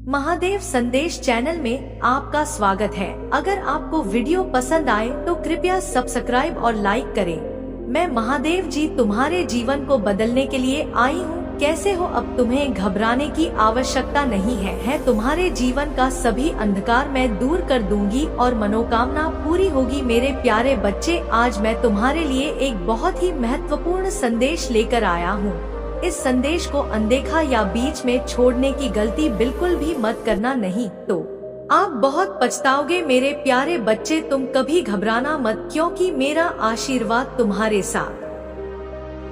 महादेव संदेश चैनल में आपका स्वागत है। अगर आपको वीडियो पसंद आए तो कृपया सब्सक्राइब और लाइक करें। मैं महादेव जी तुम्हारे जीवन को बदलने के लिए आई हूँ। कैसे हो? अब तुम्हें घबराने की आवश्यकता नहीं है। तुम्हारे जीवन का सभी अंधकार मैं दूर कर दूंगी और मनोकामना पूरी होगी। मेरे प्यारे बच्चे, आज मैं तुम्हारे लिए एक बहुत ही महत्वपूर्ण संदेश लेकर आया हूँ। इस संदेश को अनदेखा या बीच में छोड़ने की गलती बिल्कुल भी मत करना, नहीं तो आप बहुत पछताओगे। मेरे प्यारे बच्चे, तुम कभी घबराना मत, क्योंकि मेरा आशीर्वाद तुम्हारे साथ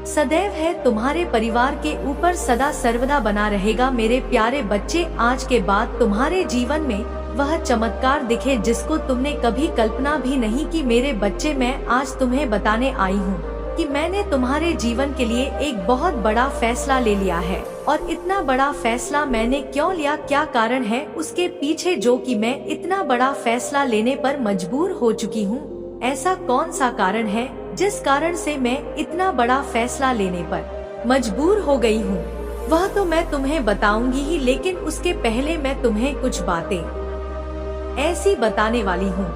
सदैव है। तुम्हारे परिवार के ऊपर सदा सर्वदा बना रहेगा। मेरे प्यारे बच्चे, आज के बाद तुम्हारे जीवन में वह चमत्कार दिखे जिसको तुमने कभी कल्पना भी नहीं की। मेरे बच्चे, मैं आज तुम्हें बताने आई हूँ कि मैंने तुम्हारे जीवन के लिए एक बहुत बड़ा फैसला ले लिया है। और इतना बड़ा फैसला मैंने क्यों लिया, क्या कारण है उसके पीछे जो कि मैं इतना बड़ा फैसला लेने पर मजबूर हो चुकी हूँ। ऐसा कौन सा कारण है जिस कारण से मैं इतना बड़ा फैसला लेने पर मजबूर हो गई हूँ, वह तो मैं तुम्हें बताऊंगी ही, लेकिन उसके पहले मैं तुम्हें कुछ बातें ऐसी बताने वाली हूँ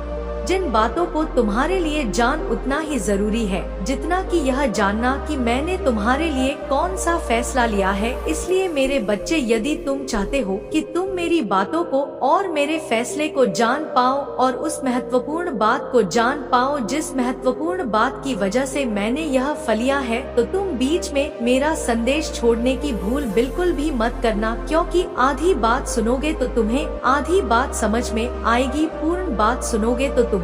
जिन बातों को तुम्हारे लिए जान उतना ही जरूरी है जितना कि यह जानना कि मैंने तुम्हारे लिए कौन सा फैसला लिया है। इसलिए मेरे बच्चे, यदि तुम चाहते हो कि तुम मेरी बातों को और मेरे फैसले को जान पाओ और उस महत्वपूर्ण बात को जान पाओ जिस महत्वपूर्ण बात की वजह से मैंने यह फलिया है, तो तुम बीच में मेरा संदेश छोड़ने की भूल बिल्कुल भी मत करना, क्योंकि आधी बात सुनोगे तो तुम्हें आधी बात समझ में आएगी, पूर्ण बात सुनोगे तो तुम्हें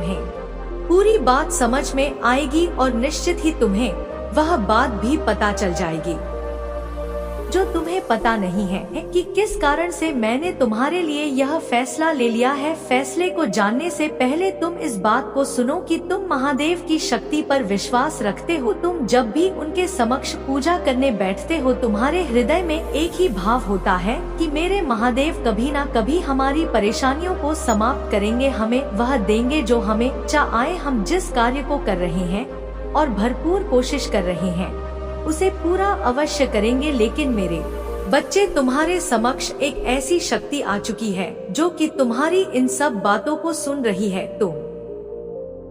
पूरी बात समझ में आएगी और निश्चित ही तुम्हें वह बात भी पता चल जाएगी जो तुम्हें पता नहीं है कि किस कारण से मैंने तुम्हारे लिए यह फैसला ले लिया है। फैसले को जानने से पहले तुम इस बात को सुनो कि तुम महादेव की शक्ति पर विश्वास रखते हो। तुम जब भी उनके समक्ष पूजा करने बैठते हो, तुम्हारे हृदय में एक ही भाव होता है कि मेरे महादेव कभी ना कभी हमारी परेशानियों को समाप्त करेंगे, हमें वह देंगे जो हमें चाहे। हम जिस कार्य को कर रहे हैं और भरपूर कोशिश कर रहे हैं उसे पूरा अवश्य करेंगे। लेकिन मेरे बच्चे, तुम्हारे समक्ष एक ऐसी शक्ति आ चुकी है जो कि तुम्हारी इन सब बातों को सुन रही है। तुम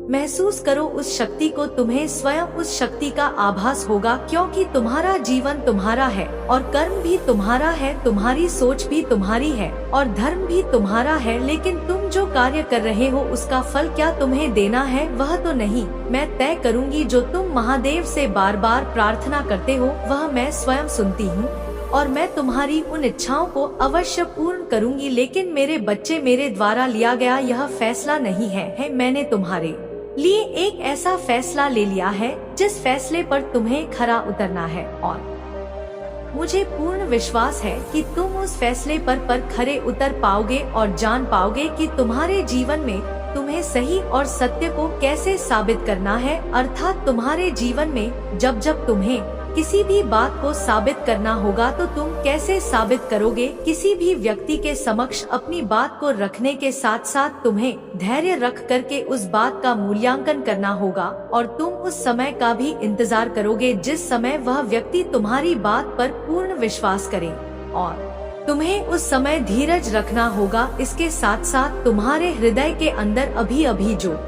महसूस करो उस शक्ति को, तुम्हें स्वयं उस शक्ति का आभास होगा, क्योंकि तुम्हारा जीवन तुम्हारा है और कर्म भी तुम्हारा है, तुम्हारी सोच भी तुम्हारी है और धर्म भी तुम्हारा है। लेकिन तुम जो कार्य कर रहे हो उसका फल क्या तुम्हें देना है, वह तो नहीं, मैं तय करूँगी। जो तुम महादेव से बार बार प्रार्थना करते हो वह मैं स्वयं सुनती हूँ और मैं तुम्हारी उन इच्छाओं को अवश्य पूर्ण करूँगी। लेकिन मेरे बच्चे, मेरे द्वारा लिया गया यह फैसला नहीं है। मैंने तुम्हारे लिए एक ऐसा फैसला ले लिया है जिस फैसले पर तुम्हें खरा उतरना है और मुझे पूर्ण विश्वास है कि तुम उस फैसले पर खरे उतर पाओगे और जान पाओगे कि तुम्हारे जीवन में तुम्हें सही और सत्य को कैसे साबित करना है। अर्थात तुम्हारे जीवन में जब जब तुम्हें किसी भी बात को साबित करना होगा तो तुम कैसे साबित करोगे। किसी भी व्यक्ति के समक्ष अपनी बात को रखने के साथ साथ तुम्हें धैर्य रख करके उस बात का मूल्यांकन करना होगा और तुम उस समय का भी इंतजार करोगे जिस समय वह व्यक्ति तुम्हारी बात पर पूर्ण विश्वास करे और तुम्हें उस समय धीरज रखना होगा। इसके साथ साथ तुम्हारे हृदय के अंदर अभी अभी जो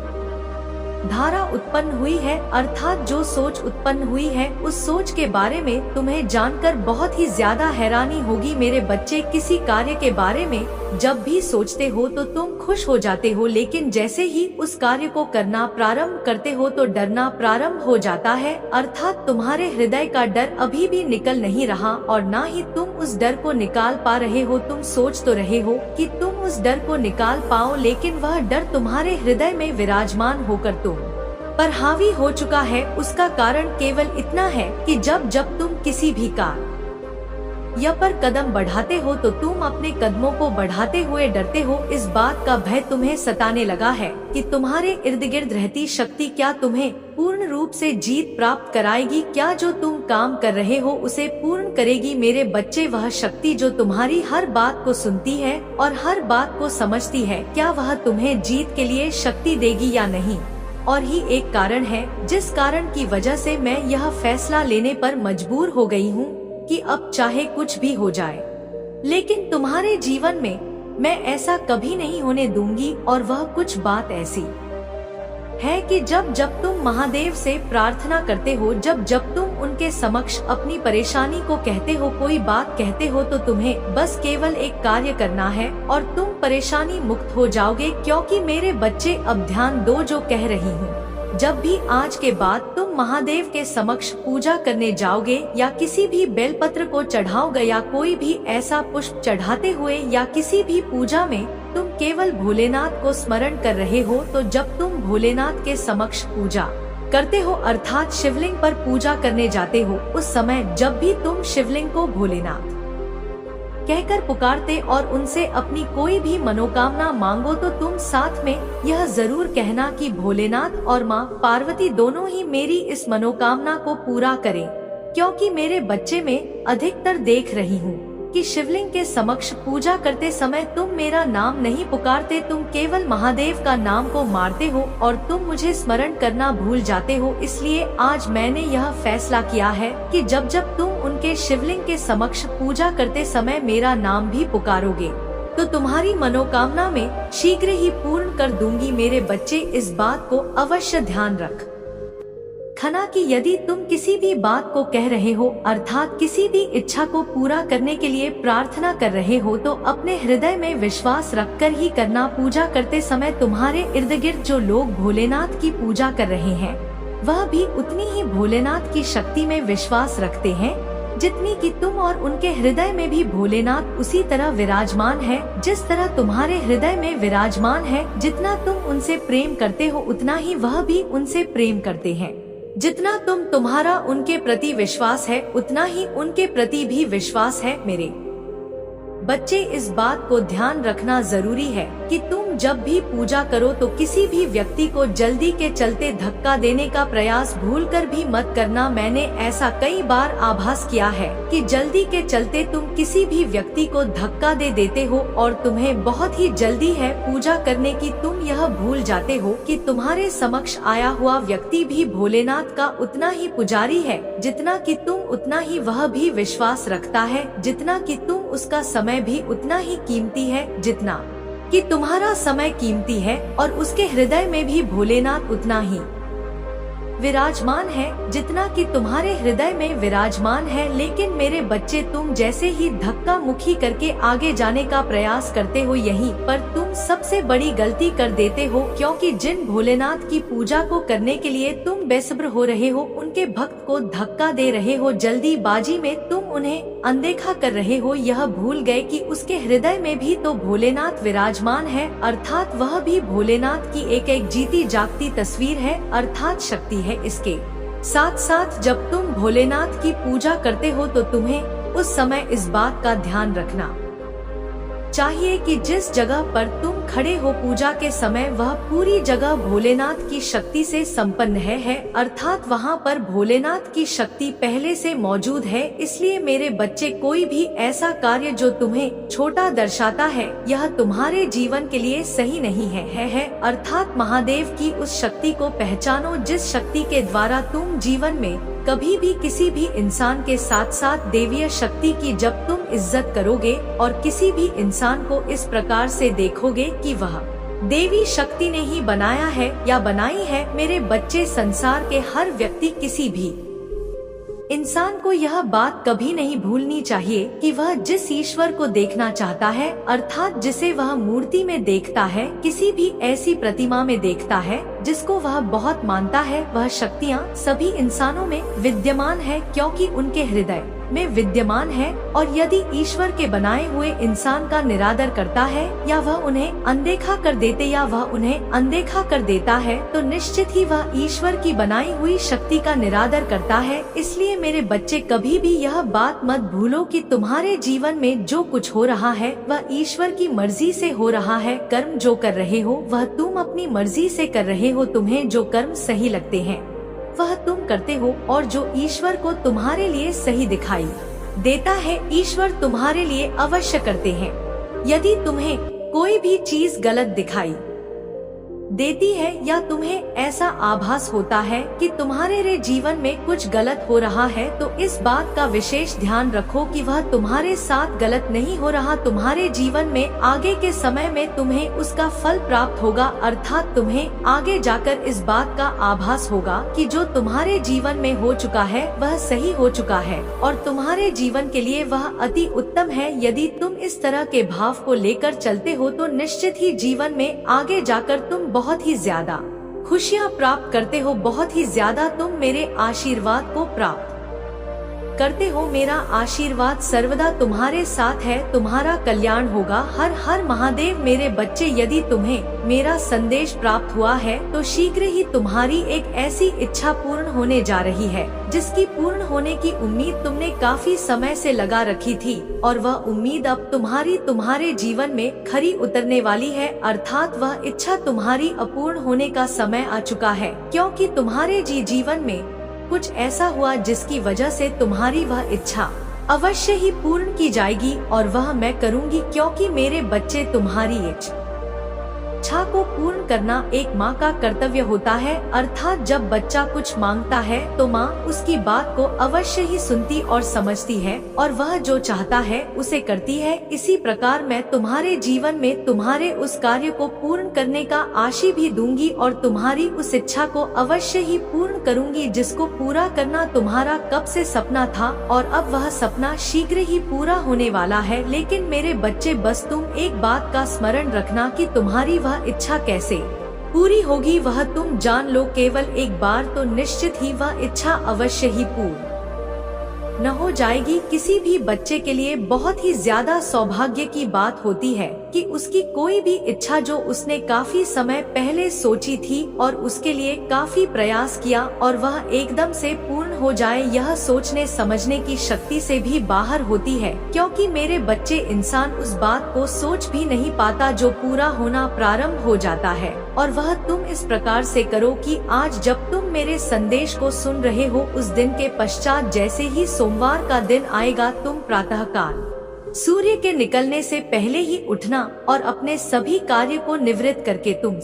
धारा उत्पन्न हुई है, अर्थात जो सोच उत्पन्न हुई है, उस सोच के बारे में तुम्हें जानकर बहुत ही ज्यादा हैरानी होगी। मेरे बच्चे, किसी कार्य के बारे में जब भी सोचते हो तो तुम खुश हो जाते हो, लेकिन जैसे ही उस कार्य को करना प्रारंभ करते हो तो डरना प्रारंभ हो जाता है। अर्थात तुम्हारे हृदय का डर अभी भी निकल नहीं रहा और ना ही तुम उस डर को निकाल पा रहे हो। तुम सोच तो रहे हो कि तुम उस डर को निकाल पाओ, लेकिन वह डर तुम्हारे हृदय में विराजमान होकर तुम पर हावी हो चुका है। उसका कारण केवल इतना है कि जब जब तुम किसी भी कार्य या पर कदम बढ़ाते हो तो तुम अपने कदमों को बढ़ाते हुए डरते हो। इस बात का भय तुम्हें सताने लगा है कि तुम्हारे इर्द गिर्द रहती शक्ति क्या तुम्हें पूर्ण रूप से जीत प्राप्त कराएगी, क्या जो तुम काम कर रहे हो उसे पूर्ण करेगी। मेरे बच्चे, वह शक्ति जो तुम्हारी हर बात को सुनती है और हर बात को समझती है, क्या वह तुम्हें जीत के लिए शक्ति देगी या नहीं। और ही एक कारण है जिस कारण की वजह से मैं यह फैसला लेने पर मजबूर हो गई हूँ कि अब चाहे कुछ भी हो जाए, लेकिन तुम्हारे जीवन में मैं ऐसा कभी नहीं होने दूंगी। और वह कुछ बात ऐसी है कि जब जब तुम महादेव से प्रार्थना करते हो, जब जब तुम उनके समक्ष अपनी परेशानी को कहते हो, कोई बात कहते हो, तो तुम्हें बस केवल एक कार्य करना है और तुम परेशानी मुक्त हो जाओगे। क्योंकि मेरे बच्चे अब ध्यान दो जो कह रही हूँ। जब भी आज के बाद तुम महादेव के समक्ष पूजा करने जाओगे या किसी भी बेलपत्र को चढ़ाओगे या कोई भी ऐसा पुष्प चढ़ाते हुए या किसी भी पूजा में तुम केवल भोलेनाथ को स्मरण कर रहे हो, तो जब तुम भोलेनाथ के समक्ष पूजा करते हो अर्थात शिवलिंग पर पूजा करने जाते हो, उस समय जब भी तुम शिवलिंग को भोलेनाथ कहकर पुकारते और उनसे अपनी कोई भी मनोकामना मांगो, तो तुम साथ में यह जरूर कहना कि भोलेनाथ और माँ पार्वती दोनों ही मेरी इस मनोकामना को पूरा करें। क्योंकि मेरे बच्चे में अधिकतर देख रही हूँ कि शिवलिंग के समक्ष पूजा करते समय तुम मेरा नाम नहीं पुकारते, तुम केवल महादेव का नाम को मारते हो और तुम मुझे स्मरण करना भूल जाते हो। इसलिए आज मैंने यह फैसला किया है कि जब जब तुम उनके शिवलिंग के समक्ष पूजा करते समय मेरा नाम भी पुकारोगे तो तुम्हारी मनोकामना में शीघ्र ही पूर्ण कर दूंगी। मेरे बच्चे इस बात को अवश्य ध्यान रख खना कि यदि तुम किसी भी बात को कह रहे हो अर्थात किसी भी इच्छा को पूरा करने के लिए प्रार्थना कर रहे हो, तो अपने हृदय में विश्वास रखकर ही करना। पूजा करते समय तुम्हारे इर्द गिर्द जो लोग भोलेनाथ की पूजा कर रहे हैं वह भी उतनी ही भोलेनाथ की शक्ति में विश्वास रखते हैं जितनी कि तुम, और उनके हृदय में भी भोलेनाथ उसी तरह विराजमान है जिस तरह तुम्हारे हृदय में विराजमान है। जितना तुम उनसे प्रेम करते हो उतना ही वह भी उनसे प्रेम करते हैं। जितना तुम्हारा उनके प्रति विश्वास है उतना ही उनके प्रति भी विश्वास है। मेरे बच्चे इस बात को ध्यान रखना जरूरी है कि तुम जब भी पूजा करो तो किसी भी व्यक्ति को जल्दी के चलते धक्का देने का प्रयास भूलकर भी मत करना। मैंने ऐसा कई बार आभास किया है कि जल्दी के चलते तुम किसी भी व्यक्ति को धक्का दे देते हो और तुम्हें बहुत ही जल्दी है पूजा करने की। तुम यह भूल जाते हो कि तुम्हारे समक्ष आया हुआ व्यक्ति भी भोलेनाथ का उतना ही पुजारी है जितना कि तुम, उतना ही वह भी विश्वास रखता है जितना कि तुम, उसका समय भी उतना ही कीमती है जितना कि तुम्हारा समय कीमती है, और उसके हृदय में भी भोलेनाथ उतना ही विराजमान है जितना कि तुम्हारे हृदय में विराजमान है। लेकिन मेरे बच्चे तुम जैसे ही धक्का मुक्की करके आगे जाने का प्रयास करते हो यहीं पर तुम सबसे बड़ी गलती कर देते हो। क्योंकि जिन भोलेनाथ की पूजा को करने के लिए तुम बेसब्र हो रहे हो उनके भक्त को धक्का दे रहे हो, जल्दीबाजी में तुम उन्हें अनदेखा कर रहे हो। यह भूल गए कि उसके हृदय में भी तो भोलेनाथ विराजमान है, अर्थात वह भी भोलेनाथ की एक एक जीती जागती तस्वीर है अर्थात शक्ति है। इसके साथ साथ जब तुम भोलेनाथ की पूजा करते हो तो तुम्हें उस समय इस बात का ध्यान रखना चाहिए कि जिस जगह पर तुम खड़े हो पूजा के समय वह पूरी जगह भोलेनाथ की शक्ति से संपन्न है अर्थात वहाँ पर भोलेनाथ की शक्ति पहले से मौजूद है। इसलिए मेरे बच्चे कोई भी ऐसा कार्य जो तुम्हें छोटा दर्शाता है यह तुम्हारे जीवन के लिए सही नहीं है। अर्थात महादेव की उस शक्ति को पहचानो जिस शक्ति के द्वारा तुम जीवन में कभी भी किसी भी इंसान के साथ साथ देवीय शक्ति की जब तुम इज्जत करोगे और किसी भी इंसान को इस प्रकार से देखोगे कि वह देवी शक्ति ने ही बनाया है या बनाई है। मेरे बच्चे संसार के हर व्यक्ति किसी भी इंसान को यह बात कभी नहीं भूलनी चाहिए कि वह जिस ईश्वर को देखना चाहता है अर्थात जिसे वह मूर्ति में देखता है, किसी भी ऐसी प्रतिमा में देखता है जिसको वह बहुत मानता है, वह शक्तियाँ सभी इंसानों में विद्यमान है क्योंकि उनके हृदय में विद्यमान है। और यदि ईश्वर के बनाए हुए इंसान का निरादर करता है या वह उन्हें अनदेखा कर देते या वह उन्हें अनदेखा कर देता है तो निश्चित ही वह ईश्वर की बनाई हुई शक्ति का निरादर करता है। इसलिए मेरे बच्चे कभी भी यह बात मत भूलो कि तुम्हारे जीवन में जो कुछ हो रहा है वह ईश्वर की मर्जी से हो रहा है। कर्म जो कर रहे हो वह तुम अपनी मर्जी से कर रहे हो। तुम्हें जो कर्म सही लगते हैं वह तुम करते हो और जो ईश्वर को तुम्हारे लिए सही दिखाई देता है ईश्वर तुम्हारे लिए अवश्य करते हैं। यदि तुम्हें कोई भी चीज गलत दिखाई देती है या तुम्हें ऐसा आभास होता है कि तुम्हारे जीवन में कुछ गलत हो रहा है, तो इस बात का विशेष ध्यान रखो कि वह तुम्हारे साथ गलत नहीं हो रहा। तुम्हारे जीवन में आगे के समय में तुम्हें उसका फल प्राप्त होगा, अर्थात तुम्हें आगे जाकर इस बात का आभास होगा कि जो तुम्हारे जीवन में हो चुका है वह सही हो चुका है और तुम्हारे जीवन के लिए वह अति उत्तम है। यदि तुम इस तरह के भाव को लेकर चलते हो तो निश्चित ही जीवन में आगे जाकर तुम बहुत ही ज्यादा खुशियाँ प्राप्त करते हो, बहुत ही ज्यादा तुम मेरे आशीर्वाद को प्राप्त करते हो। मेरा आशीर्वाद सर्वदा तुम्हारे साथ है, तुम्हारा कल्याण होगा। हर हर महादेव। मेरे बच्चे, यदि तुम्हें मेरा संदेश प्राप्त हुआ है तो शीघ्र ही तुम्हारी एक ऐसी इच्छा पूर्ण होने जा रही है जिसकी पूर्ण होने की उम्मीद तुमने काफी समय से लगा रखी थी और वह उम्मीद अब तुम्हारे जीवन में खरी उतरने वाली है, अर्थात वह इच्छा तुम्हारी अपूर्ण होने का समय आ चुका है, क्योंकि तुम्हारे जीवन में कुछ ऐसा हुआ जिसकी वजह से तुम्हारी वह इच्छा अवश्य ही पूर्ण की जाएगी और वह मैं करूँगी, क्योंकि मेरे बच्चे तुम्हारी इच्छा को पूर्ण करना एक माँ का कर्तव्य होता है। अर्थात जब बच्चा कुछ मांगता है तो माँ उसकी बात को अवश्य ही सुनती और समझती है और वह जो चाहता है उसे करती है। इसी प्रकार मैं तुम्हारे जीवन में तुम्हारे उस कार्य को पूर्ण करने का आशीष भी दूंगी और तुम्हारी उस इच्छा को अवश्य ही पूर्ण करूंगी जिसको पूरा करना तुम्हारा कब से सपना था और अब वह सपना शीघ्र ही पूरा होने वाला है। लेकिन मेरे बच्चे, बस तुम एक बात का स्मरण रखना कि तुम्हारी वह इच्छा कैसे पूरी होगी वह तुम जान लो। केवल एक बार तो निश्चित ही वह इच्छा अवश्य ही पूर्ण न हो जाएगी। किसी भी बच्चे के लिए बहुत ही ज्यादा सौभाग्य की बात होती है कि उसकी कोई भी इच्छा जो उसने काफी समय पहले सोची थी और उसके लिए काफी प्रयास किया और वह एकदम से पूर्ण हो जाए, यह सोचने समझने की शक्ति से भी बाहर होती है। क्योंकि मेरे बच्चे, इंसान उस बात को सोच भी नहीं पाता जो पूरा होना प्रारंभ हो जाता है और वह तुम इस प्रकार से करो कि आज जब तुम मेरे संदेश को सुन रहे हो उस दिन के पश्चात जैसे ही सोमवार का दिन आएगा, तुम प्रातःकाल सूर्य के निकलने से पहले ही उठना और अपने सभी कार्य को निवृत्त करके तुम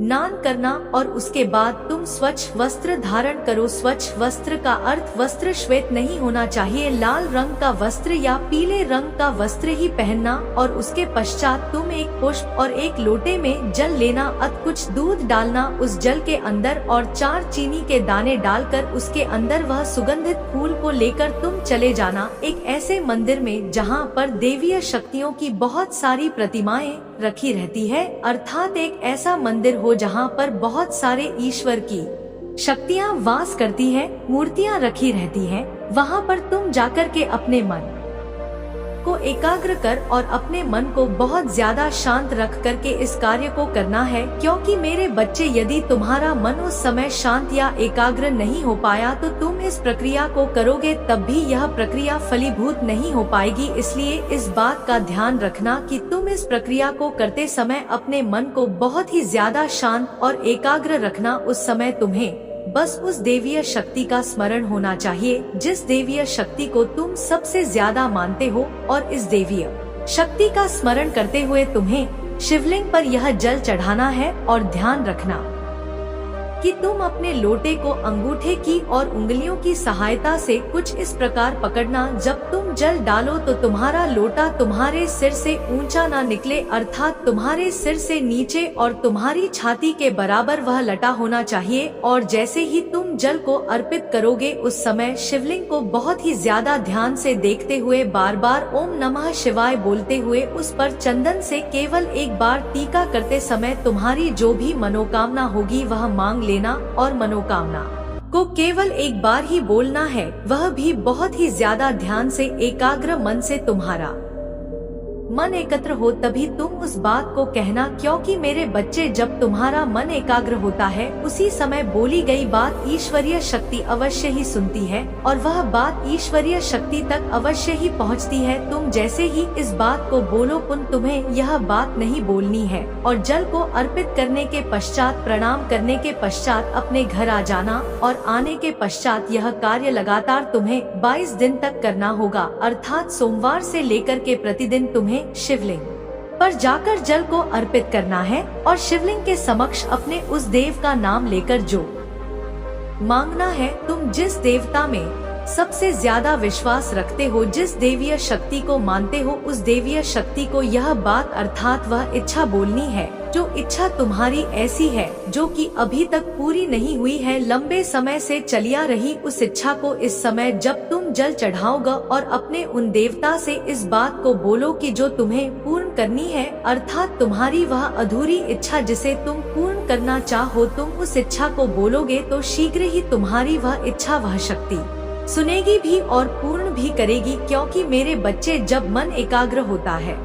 स्नान करना और उसके बाद तुम स्वच्छ वस्त्र धारण करो। स्वच्छ वस्त्र का अर्थ वस्त्र श्वेत नहीं होना चाहिए, लाल रंग का वस्त्र या पीले रंग का वस्त्र ही पहनना और उसके पश्चात तुम एक पुष्प और एक लोटे में जल लेना, अत कुछ दूध डालना उस जल के अंदर और 4 चीनी के दाने डालकर उसके अंदर वह सुगंधित फूल को लेकर तुम चले जाना एक ऐसे मंदिर में जहाँ पर देवीय शक्तियों की बहुत सारी प्रतिमाएं रखी रहती है, अर्थात एक ऐसा मंदिर हो जहाँ पर बहुत सारे ईश्वर की शक्तियाँ वास करती है, मूर्तियाँ रखी रहती हैं। वहाँ पर तुम जाकर के अपने मन को एकाग्र कर और अपने मन को बहुत ज्यादा शांत रख करके इस कार्य को करना है। क्योंकि मेरे बच्चे, यदि तुम्हारा मन उस समय शांत या एकाग्र नहीं हो पाया तो तुम इस प्रक्रिया को करोगे तब भी यह प्रक्रिया फलीभूत नहीं हो पाएगी। इसलिए इस बात का ध्यान रखना कि तुम इस प्रक्रिया को करते समय अपने मन को बहुत ही ज्यादा शांत और एकाग्र रखना। उस समय तुम्हें बस उस देवीय शक्ति का स्मरण होना चाहिए जिस देवीय शक्ति को तुम सबसे ज्यादा मानते हो और इस देवीय शक्ति का स्मरण करते हुए तुम्हें शिवलिंग पर यह जल चढ़ाना है और ध्यान रखना कि तुम अपने लोटे को अंगूठे की और उंगलियों की सहायता से कुछ इस प्रकार पकड़ना। जब तुम जल डालो तो तुम्हारा लोटा तुम्हारे सिर से ऊंचा ना निकले, अर्थात तुम्हारे सिर से नीचे और तुम्हारी छाती के बराबर वह लटा होना चाहिए। और जैसे ही तुम जल को अर्पित करोगे उस समय शिवलिंग को बहुत ही ज्यादा ध्यान से देखते हुए बार बार ओम नमः शिवाय बोलते हुए उस पर चंदन से केवल एक बार टीका करते समय तुम्हारी जो भी मनोकामना होगी वह मांग लेना और मनोकामना को केवल एक बार ही बोलना है, वह भी बहुत ही ज्यादा ध्यान से एकाग्र मन से। तुम्हारा मन एकत्र हो तभी तुम उस बात को कहना, क्योंकि मेरे बच्चे, जब तुम्हारा मन एकाग्र होता है उसी समय बोली गई बात ईश्वरीय शक्ति अवश्य ही सुनती है और वह बात ईश्वरीय शक्ति तक अवश्य ही पहुंचती है। तुम जैसे ही इस बात को बोलो तुम्हें यह बात नहीं बोलनी है और जल को अर्पित करने के पश्चात, प्रणाम करने के पश्चात अपने घर आ जाना और आने के पश्चात यह कार्य लगातार तुम्हें 22 दिन तक करना होगा, अर्थात सोमवार से लेकर के प्रतिदिन तुम्हें शिवलिंग पर जाकर जल को अर्पित करना है और शिवलिंग के समक्ष अपने उस देव का नाम लेकर जो मांगना है। तुम जिस देवता में सबसे ज्यादा विश्वास रखते हो, जिस देवीय शक्ति को मानते हो, उस देवीय शक्ति को यह बात अर्थात वह इच्छा बोलनी है जो इच्छा तुम्हारी ऐसी है जो कि अभी तक पूरी नहीं हुई है, लंबे समय से चली आ रही उस इच्छा को इस समय जब तुम जल चढ़ाओगे और अपने उन देवता से इस बात को बोलो कि जो तुम्हें पूर्ण करनी है, अर्थात तुम्हारी वह अधूरी इच्छा जिसे तुम पूर्ण करना चाहो, तुम उस इच्छा को बोलोगे तो शीघ्र ही तुम्हारी वह इच्छा वह शक्ति सुनेगी भी और पूर्ण भी करेगी। क्योंकि मेरे बच्चे, जब मन एकाग्र होता है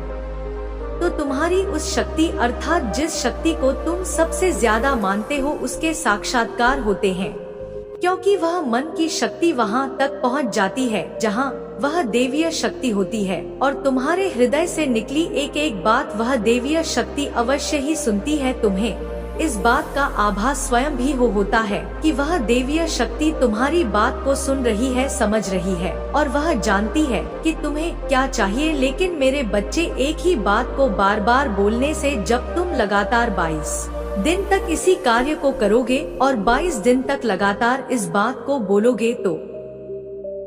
तो तुम्हारी उस शक्ति अर्थात जिस शक्ति को तुम सबसे ज्यादा मानते हो उसके साक्षात्कार होते हैं, क्योंकि वह मन की शक्ति वहां तक पहुंच जाती है जहां वह देवीय शक्ति होती है और तुम्हारे हृदय से निकली एक एक बात वह देवीय शक्ति अवश्य ही सुनती है। तुम्हें इस बात का आभास स्वयं भी होता है कि वह देवीय शक्ति तुम्हारी बात को सुन रही है, समझ रही है और वह जानती है कि तुम्हें क्या चाहिए। लेकिन मेरे बच्चे, एक ही बात को बार बार बोलने से जब तुम लगातार 22 दिन तक इसी कार्य को करोगे और 22 दिन तक लगातार इस बात को बोलोगे तो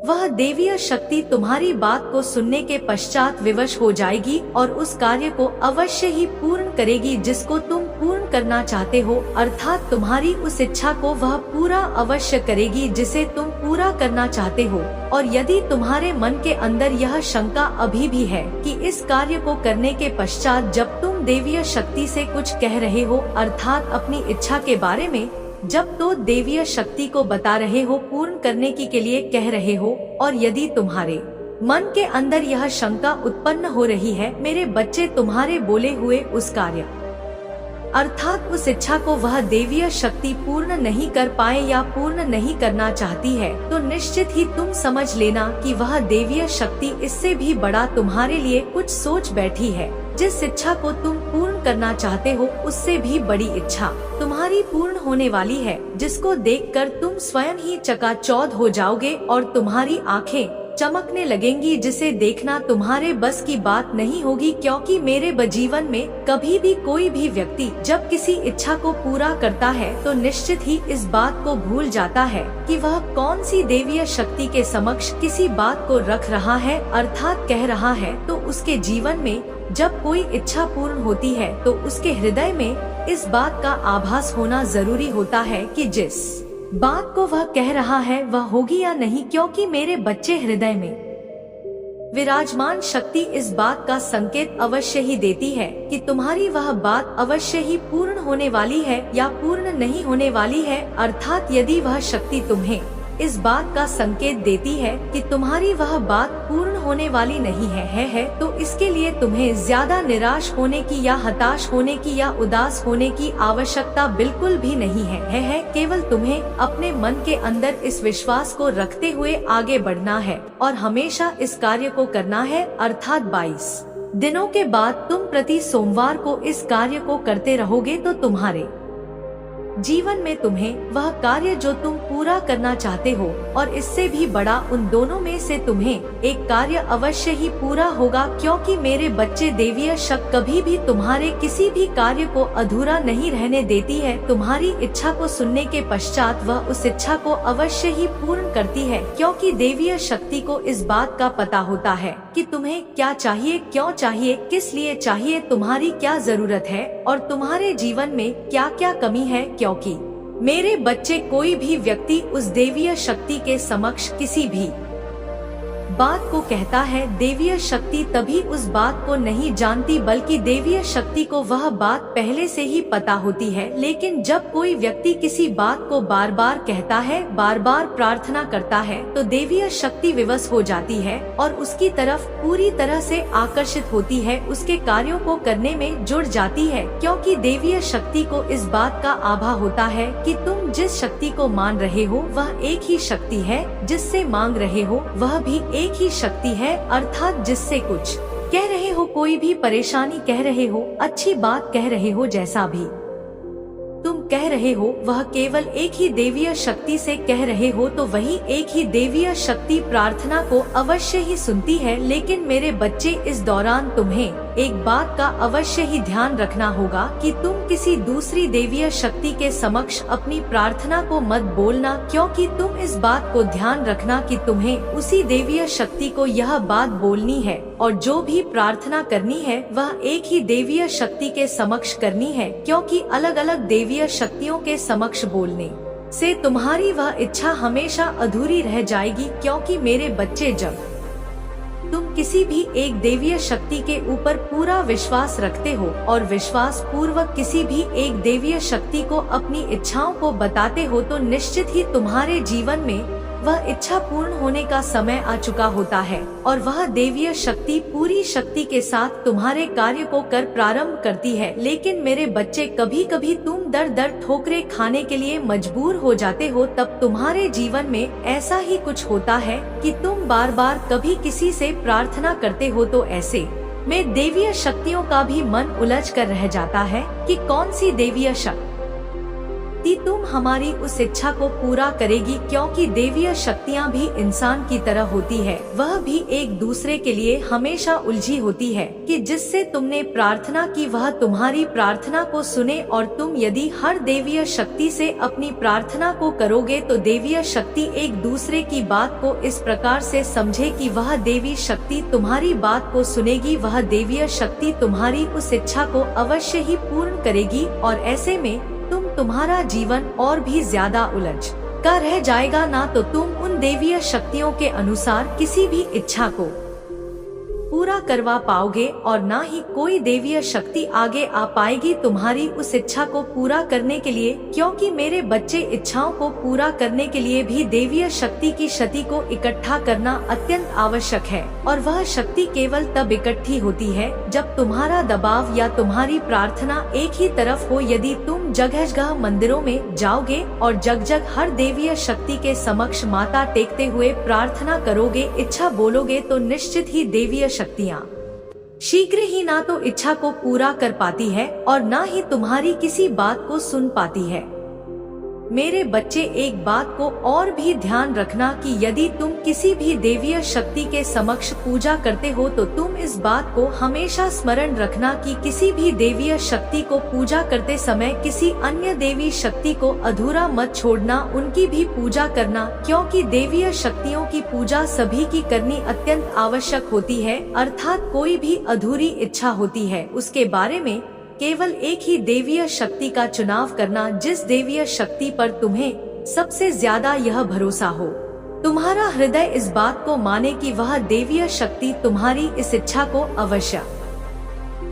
वह देवीय शक्ति तुम्हारी बात को सुनने के पश्चात विवश हो जाएगी और उस कार्य को अवश्य ही पूर्ण करेगी जिसको तुम पूर्ण करना चाहते हो, अर्थात तुम्हारी उस इच्छा को वह पूरा अवश्य करेगी जिसे तुम पूरा करना चाहते हो। और यदि तुम्हारे मन के अंदर यह शंका अभी भी है कि इस कार्य को करने के पश्चात जब तुम देवीय शक्ति से कुछ कह रहे हो अर्थात अपनी इच्छा के बारे में, जब तो देवीय शक्ति को बता रहे हो, पूर्ण करने की के लिए कह रहे हो, और यदि तुम्हारे मन के अंदर यह शंका उत्पन्न हो रही है, मेरे बच्चे, तुम्हारे बोले हुए उस कार्य अर्थात उस इच्छा को वह देवीय शक्ति पूर्ण नहीं कर पाए या पूर्ण नहीं करना चाहती है, तो निश्चित ही तुम समझ लेना कि वह देवीय शक्ति इससे भी बड़ा तुम्हारे लिए कुछ सोच बैठी है। जिस इच्छा को तुम पूर्ण करना चाहते हो उससे भी बड़ी इच्छा तुम्हारी पूर्ण होने वाली है, जिसको देखकर तुम स्वयं ही चकाचौंध हो जाओगे और तुम्हारी आंखें चमकने लगेंगी, जिसे देखना तुम्हारे बस की बात नहीं होगी। क्योंकि मेरे जीवन में कभी भी कोई भी व्यक्ति जब किसी इच्छा को पूरा करता है तो निश्चित ही इस बात को भूल जाता है कि वह कौन सी देवीय शक्ति के समक्ष किसी बात को रख रहा है अर्थात कह रहा है। तो उसके जीवन में जब कोई इच्छा पूर्ण होती है तो उसके हृदय में इस बात का आभास होना जरूरी होता है कि जिस बात को वह कह रहा है वह होगी या नहीं। क्योंकि मेरे बच्चे, हृदय में विराजमान शक्ति इस बात का संकेत अवश्य ही देती है कि तुम्हारी वह बात अवश्य ही पूर्ण होने वाली है या पूर्ण नहीं होने वाली है। अर्थात यदि वह शक्ति तुम्हें इस बात का संकेत देती है कि तुम्हारी वह बात पूर्ण होने वाली नहीं है तो इसके लिए तुम्हें ज्यादा निराश होने की या हताश होने की या उदास होने की आवश्यकता बिल्कुल भी नहीं है। केवल तुम्हें अपने मन के अंदर इस विश्वास को रखते हुए आगे बढ़ना है और हमेशा इस कार्य को करना है। अर्थात 22 दिनों के बाद तुम प्रति सोमवार को इस कार्य को करते रहोगे तो तुम्हारे जीवन में तुम्हें वह कार्य जो तुम पूरा करना चाहते हो और इससे भी बड़ा, उन दोनों में से तुम्हें एक कार्य अवश्य ही पूरा होगा। क्योंकि मेरे बच्चे, देवीय शक्ति कभी भी तुम्हारे किसी भी कार्य को अधूरा नहीं रहने देती है। तुम्हारी इच्छा को सुनने के पश्चात वह उस इच्छा को अवश्य ही पूर्ण करती है, क्योंकि देवीय शक्ति को इस बात का पता होता है कि तुम्हें क्या चाहिए, क्यों चाहिए, किस लिए चाहिए, तुम्हारी क्या जरूरत है और तुम्हारे जीवन में क्या क्या कमी है। क्योंकि मेरे बच्चे, कोई भी व्यक्ति उस देवीय शक्ति के समक्ष किसी भी बात को कहता है, देवीय शक्ति तभी उस बात को नहीं जानती, बल्कि देवीय शक्ति को वह बात पहले से ही पता होती है। लेकिन जब कोई व्यक्ति किसी बात को बार बार कहता है, बार बार प्रार्थना करता है, तो देवीय शक्ति विवश हो जाती है और उसकी तरफ पूरी तरह से आकर्षित होती है, उसके कार्यों को करने में जुड़ जाती है। क्योंकि देवीय शक्ति को इस बात का आभा होता है कि तुम जिस शक्ति को मान रहे हो वह एक ही शक्ति है, जिससे मांग रहे हो वह भी एक ही शक्ति है। अर्थात जिससे कुछ कह रहे हो, कोई भी परेशानी कह रहे हो, अच्छी बात कह रहे हो, जैसा भी तुम कह रहे हो वह केवल एक ही देवीय शक्ति से कह रहे हो, तो वही एक ही देवीय शक्ति प्रार्थना को अवश्य ही सुनती है। लेकिन मेरे बच्चे, इस दौरान तुम्हें एक बात का अवश्य ही ध्यान रखना होगा कि तुम किसी दूसरी देवीय शक्ति के समक्ष अपनी प्रार्थना को मत बोलना, क्योंकि तुम इस बात को ध्यान रखना कि तुम्हें उसी देवीय शक्ति को यह बात बोलनी है और जो भी प्रार्थना करनी है वह एक ही देवीय शक्ति के समक्ष करनी है, क्योंकि अलग अलग देवीय शक्तियों के समक्ष बोलने से तुम्हारी वह इच्छा हमेशा अधूरी रह जाएगी। क्योंकि मेरे बच्चे, जब तुम किसी भी एक देवीय शक्ति के ऊपर पूरा विश्वास रखते हो और विश्वास पूर्वक किसी भी एक देवीय शक्ति को अपनी इच्छाओं को बताते हो तो निश्चित ही तुम्हारे जीवन में वह इच्छा पूर्ण होने का समय आ चुका होता है और वह देवीय शक्ति पूरी शक्ति के साथ तुम्हारे कार्य को कर प्रारंभ करती है। लेकिन मेरे बच्चे, कभी कभी तुम दर दर ठोकरें खाने के लिए मजबूर हो जाते हो, तब तुम्हारे जीवन में ऐसा ही कुछ होता है कि तुम बार बार कभी किसी से प्रार्थना करते हो तो ऐसे में देवीय शक्तियों का भी मन उलझ कर रह जाता है कि कौन सी देवीय शक्ति तुम हमारी उस इच्छा को पूरा करेगी, क्योंकि देवीय शक्तियाँ भी इंसान की तरह होती है। वह भी एक दूसरे के लिए हमेशा उलझी होती है कि जिससे तुमने प्रार्थना की वह तुम्हारी प्रार्थना को सुने, और तुम यदि हर देवीय शक्ति से अपनी प्रार्थना को करोगे तो देवीय शक्ति एक दूसरे की बात को इस प्रकार से समझे कि वह देवी शक्ति तुम्हारी बात को सुनेगी, वह देवीय शक्ति तुम्हारी उस इच्छा को अवश्य ही पूर्ण करेगी और ऐसे में तुम्हारा जीवन और भी ज्यादा उलझ का रह जाएगा। ना तो तुम उन देवीय शक्तियों के अनुसार किसी भी इच्छा को पूरा करवा पाओगे और ना ही कोई देवीय शक्ति आगे आ पाएगी तुम्हारी उस इच्छा को पूरा करने के लिए, क्योंकि मेरे बच्चे, इच्छाओं को पूरा करने के लिए भी देवीय शक्ति की शक्ति को इकट्ठा करना अत्यंत आवश्यक है और वह शक्ति केवल तब इकट्ठी होती है जब तुम्हारा दबाव या तुम्हारी प्रार्थना एक ही तरफ हो। यदि तुम जगह जगह मंदिरों में जाओगे और जग जग हर देवीय शक्ति के समक्ष माथा टेकते हुए प्रार्थना करोगे, इच्छा बोलोगे, तो निश्चित ही देवीय शक्तियाँ शीघ्र ही ना तो इच्छा को पूरा कर पाती है और ना ही तुम्हारी किसी बात को सुन पाती है। मेरे बच्चे, एक बात को और भी ध्यान रखना कि यदि तुम किसी भी देवीय शक्ति के समक्ष पूजा करते हो तो तुम इस बात को हमेशा स्मरण रखना कि किसी भी देवीय शक्ति को पूजा करते समय किसी अन्य देवी शक्ति को अधूरा मत छोड़ना, उनकी भी पूजा करना, क्योंकि देवीय शक्तियों की पूजा सभी की करनी अत्यंत आवश्यक होती है। अर्थात कोई भी अधूरी इच्छा होती है उसके बारे में केवल एक ही देवीय शक्ति का चुनाव करना, जिस देवीय शक्ति पर तुम्हें सबसे ज्यादा यह भरोसा हो, तुम्हारा हृदय इस बात को माने कि वह देवीय शक्ति तुम्हारी इस इच्छा को अवश्य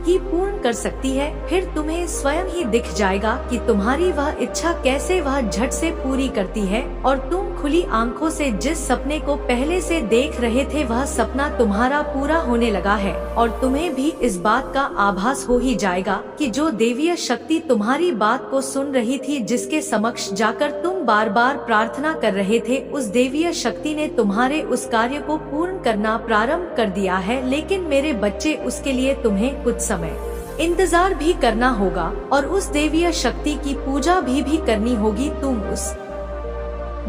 ही पूर्ण कर सकती है। फिर तुम्हें स्वयं ही दिख जाएगा कि तुम्हारी वह इच्छा कैसे वह झट से पूरी करती है और तुम खुली आंखों से जिस सपने को पहले से देख रहे थे वह सपना तुम्हारा पूरा होने लगा है और तुम्हें भी इस बात का आभास हो ही जाएगा कि जो देवीय शक्ति तुम्हारी बात को सुन रही थी, जिसके समक्ष जाकर तुम बार बार प्रार्थना कर रहे थे, उस देवीय शक्ति ने तुम्हारे उस कार्य को पूर्ण करना प्रारंभ कर दिया है। लेकिन मेरे बच्चे, उसके लिए तुम्हें कुछ समय इंतजार भी करना होगा और उस देवीय शक्ति की पूजा भी करनी होगी। तुम उस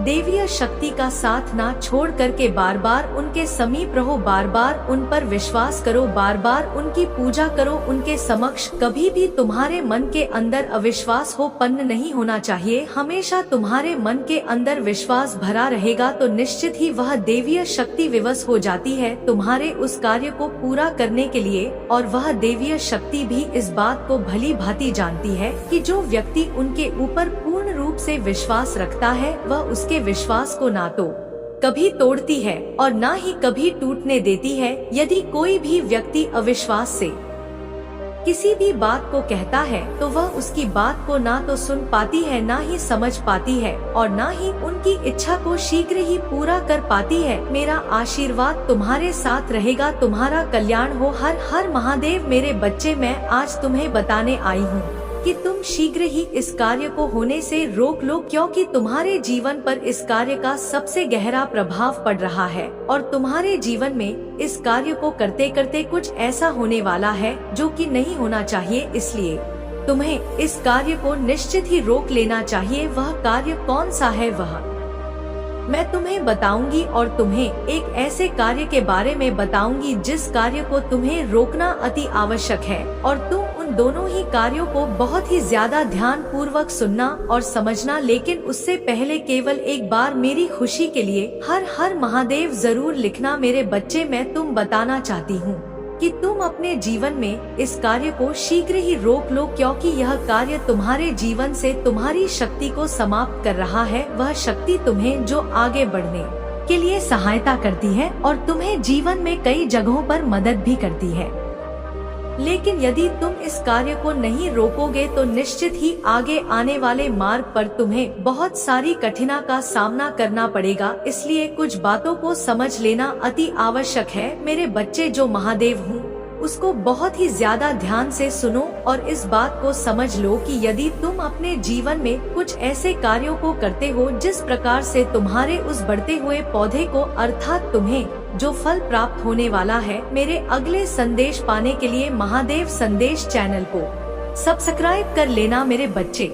देवीय शक्ति का साथ ना छोड़ करके बार बार उनके समीप रहो, बार बार उन पर विश्वास करो, बार बार उनकी पूजा करो उनके समक्ष। कभी भी तुम्हारे मन के अंदर अविश्वास हो पन्न नहीं होना चाहिए। हमेशा तुम्हारे मन के अंदर विश्वास भरा रहेगा तो निश्चित ही वह देवीय शक्ति विवश हो जाती है तुम्हारे उस कार्य को पूरा करने के लिए। और वह देवीय शक्ति भी इस बात को भली भांति जानती है कि जो व्यक्ति उनके ऊपर पूर्ण रूप से विश्वास रखता है वह उसके विश्वास को ना तो कभी तोड़ती है और ना ही कभी टूटने देती है। यदि कोई भी व्यक्ति अविश्वास से किसी भी बात को कहता है तो वह उसकी बात को ना तो सुन पाती है, ना ही समझ पाती है और ना ही उनकी इच्छा को शीघ्र ही पूरा कर पाती है। मेरा आशीर्वाद तुम्हारे साथ रहेगा, तुम्हारा कल्याण हो। हर हर महादेव। मेरे बच्चे, मैं आज तुम्हें बताने आई हूँ कि तुम शीघ्र ही इस कार्य को होने से रोक लो, क्योंकि तुम्हारे जीवन पर इस कार्य का सबसे गहरा प्रभाव पड़ रहा है और तुम्हारे जीवन में इस कार्य को करते करते कुछ ऐसा होने वाला है जो कि नहीं होना चाहिए। इसलिए तुम्हें इस कार्य को निश्चित ही रोक लेना चाहिए। वह कार्य कौन सा है? वह मैं तुम्हें बताऊंगी और तुम्हें एक ऐसे कार्य के बारे में बताऊंगी जिस कार्य को तुम्हें रोकना अति आवश्यक है, और तुम उन दोनों ही कार्यों को बहुत ही ज्यादा ध्यान पूर्वक सुनना और समझना। लेकिन उससे पहले केवल एक बार मेरी खुशी के लिए हर हर महादेव जरूर लिखना मेरे बच्चे। मैं तुम बताना चाहती हूँ कि तुम अपने जीवन में इस कार्य को शीघ्र ही रोक लो, क्योंकि यह कार्य तुम्हारे जीवन से तुम्हारी शक्ति को समाप्त कर रहा है। वह शक्ति तुम्हें जो आगे बढ़ने के लिए सहायता करती है और तुम्हें जीवन में कई जगहों पर मदद भी करती है। लेकिन यदि तुम इस कार्य को नहीं रोकोगे तो निश्चित ही आगे आने वाले मार्ग पर तुम्हें बहुत सारी कठिनाई का सामना करना पड़ेगा। इसलिए कुछ बातों को समझ लेना अति आवश्यक है मेरे बच्चे। जो महादेव हूँ उसको बहुत ही ज्यादा ध्यान से सुनो और इस बात को समझ लो कि यदि तुम अपने जीवन में कुछ ऐसे कार्यों को करते हो जिस प्रकार से तुम्हारे उस बढ़ते हुए पौधे को, अर्थात तुम्हें जो फल प्राप्त होने वाला है, मेरे अगले संदेश पाने के लिए महादेव संदेश चैनल को सब्सक्राइब कर लेना मेरे बच्चे।